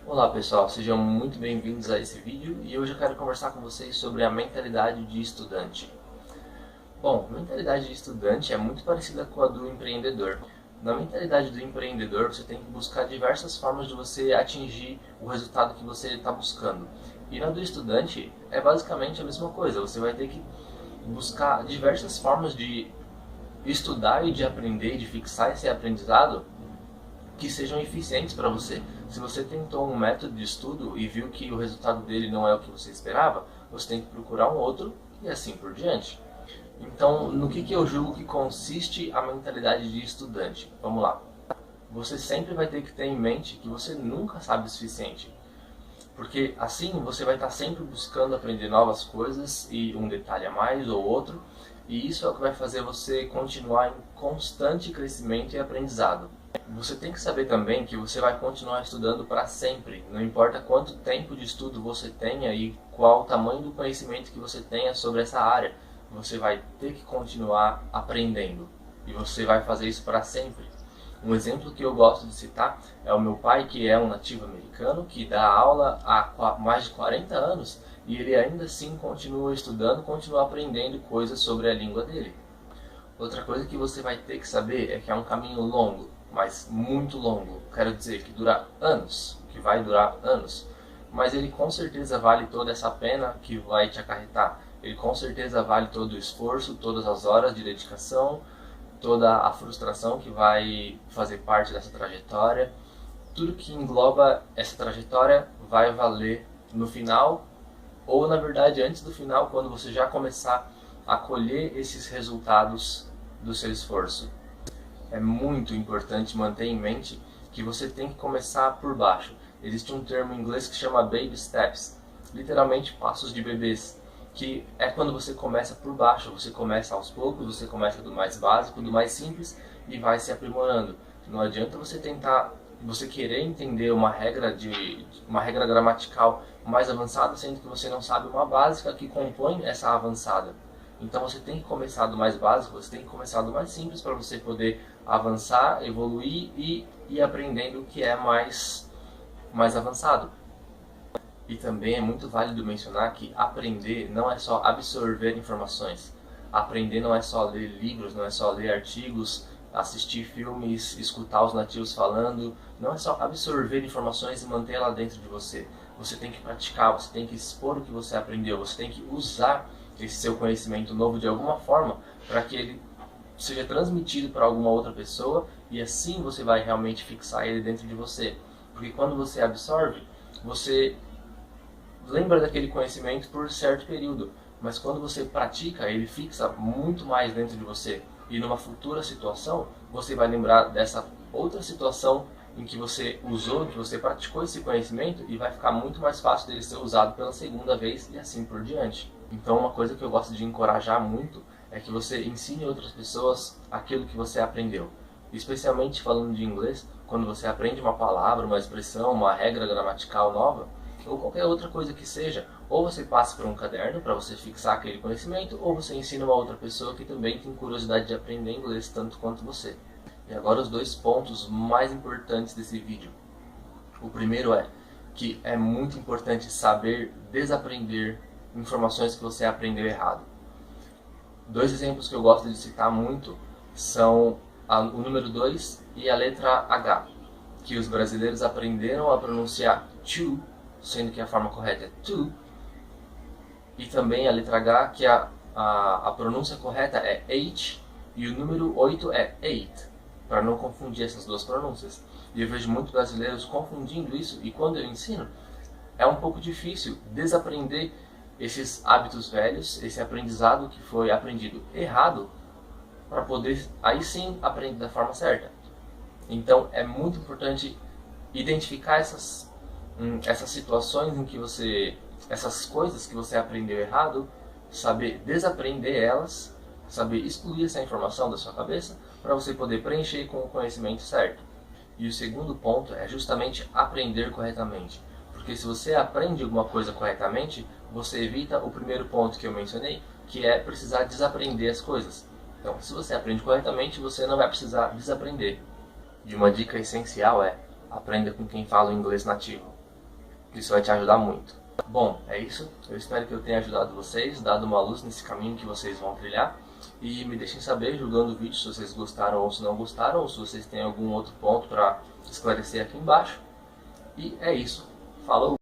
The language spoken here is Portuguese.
Olá pessoal, sejam muito bem-vindos a esse vídeo e hoje eu quero conversar com vocês sobre a mentalidade de estudante. Bom, a mentalidade de estudante é muito parecida com a do empreendedor. Na mentalidade do empreendedor, você tem que buscar diversas formas de você atingir o resultado que você está buscando. E na do estudante, é basicamente a mesma coisa, você vai ter que buscar diversas formas de estudar e de aprender, de fixar esse aprendizado que sejam eficientes para você. Se você tentou um método de estudo e viu que o resultado dele não é o que você esperava, você tem que procurar um outro e assim por diante. Então, no que eu julgo que consiste a mentalidade de estudante? Vamos lá. Você sempre vai ter que ter em mente que você nunca sabe o suficiente. Porque assim você vai estar sempre buscando aprender novas coisas e um detalhe a mais ou outro, e isso é o que vai fazer você continuar em constante crescimento e aprendizado. Você tem que saber também que você vai continuar estudando para sempre, não importa quanto tempo de estudo você tenha e qual o tamanho do conhecimento que você tenha sobre essa área, você vai ter que continuar aprendendo e você vai fazer isso para sempre. Um exemplo que eu gosto de citar é o meu pai, que é um nativo americano, que dá aula há mais de 40 anos e ele ainda assim continua estudando, continua aprendendo coisas sobre a língua dele. Outra coisa que você vai ter que saber é que é um caminho longo, mas muito longo. Quero dizer que dura anos, que vai durar anos. Mas ele com certeza vale toda essa pena que vai te acarretar. Ele com certeza vale todo o esforço, todas as horas de dedicação, toda a frustração que vai fazer parte dessa trajetória. Tudo que engloba essa trajetória vai valer no final, ou na verdade antes do final, quando você já começar a colher esses resultados do seu esforço. É muito importante manter em mente que você tem que começar por baixo. Existe um termo em inglês que chama baby steps, literalmente passos de bebês, que é quando você começa por baixo, você começa aos poucos, você começa do mais básico, do mais simples e vai se aprimorando. Não adianta você querer entender uma regra gramatical mais avançada, sendo que você não sabe uma básica que compõe essa avançada. Então você tem que começar do mais básico, você tem que começar do mais simples para você poder avançar, evoluir e ir aprendendo o que é mais avançado. E também é muito válido mencionar que aprender não é só absorver informações. Aprender não é só ler livros, não é só ler artigos, assistir filmes, escutar os nativos falando. Não é só absorver informações e manter ela dentro de você. Você tem que praticar, você tem que expor o que você aprendeu, você tem que usar esse seu conhecimento novo de alguma forma para que ele seja transmitido para alguma outra pessoa e assim você vai realmente fixar ele dentro de você. Porque quando você absorve, você lembra daquele conhecimento por certo período, mas quando você pratica, ele fixa muito mais dentro de você. E numa futura situação, você vai lembrar dessa outra situação em que você usou, que você praticou esse conhecimento e vai ficar muito mais fácil dele ser usado pela segunda vez e assim por diante. Então uma coisa que eu gosto de encorajar muito é que você ensine outras pessoas aquilo que você aprendeu. Especialmente falando de inglês, quando você aprende uma palavra, uma expressão, uma regra gramatical nova, ou qualquer outra coisa que seja, ou você passa para um caderno para você fixar aquele conhecimento, ou você ensina uma outra pessoa que também tem curiosidade de aprender inglês tanto quanto você. E agora os dois pontos mais importantes desse vídeo. O primeiro é que é muito importante saber desaprender informações que você aprendeu errado. Dois exemplos que eu gosto de citar muito são o número 2 e a letra H, que os brasileiros aprenderam a pronunciar to, sendo que a forma correta é to, e também a letra H, que a pronúncia correta é H, e o número 8 é eight, para não confundir essas duas pronúncias. E eu vejo muitos brasileiros confundindo isso, e quando eu ensino, é um pouco difícil desaprender esses hábitos velhos, esse aprendizado que foi aprendido errado, para poder aí sim aprender da forma certa. Então é muito importante identificar essas situações em que essas coisas que você aprendeu errado, saber desaprender elas, saber excluir essa informação da sua cabeça para você poder preencher com o conhecimento certo. E o segundo ponto é justamente aprender corretamente. Porque se você aprende alguma coisa corretamente, você evita o primeiro ponto que eu mencionei, que é precisar desaprender as coisas. Então, se você aprende corretamente, você não vai precisar desaprender. E uma dica essencial é: aprenda com quem fala o inglês nativo. que isso vai te ajudar muito. Bom, é isso. Eu espero que eu tenha ajudado vocês, dado uma luz nesse caminho que vocês vão trilhar. E me deixem saber, julgando o vídeo, se vocês gostaram ou se não gostaram, ou se vocês têm algum outro ponto para esclarecer aqui embaixo. E é isso. Falou!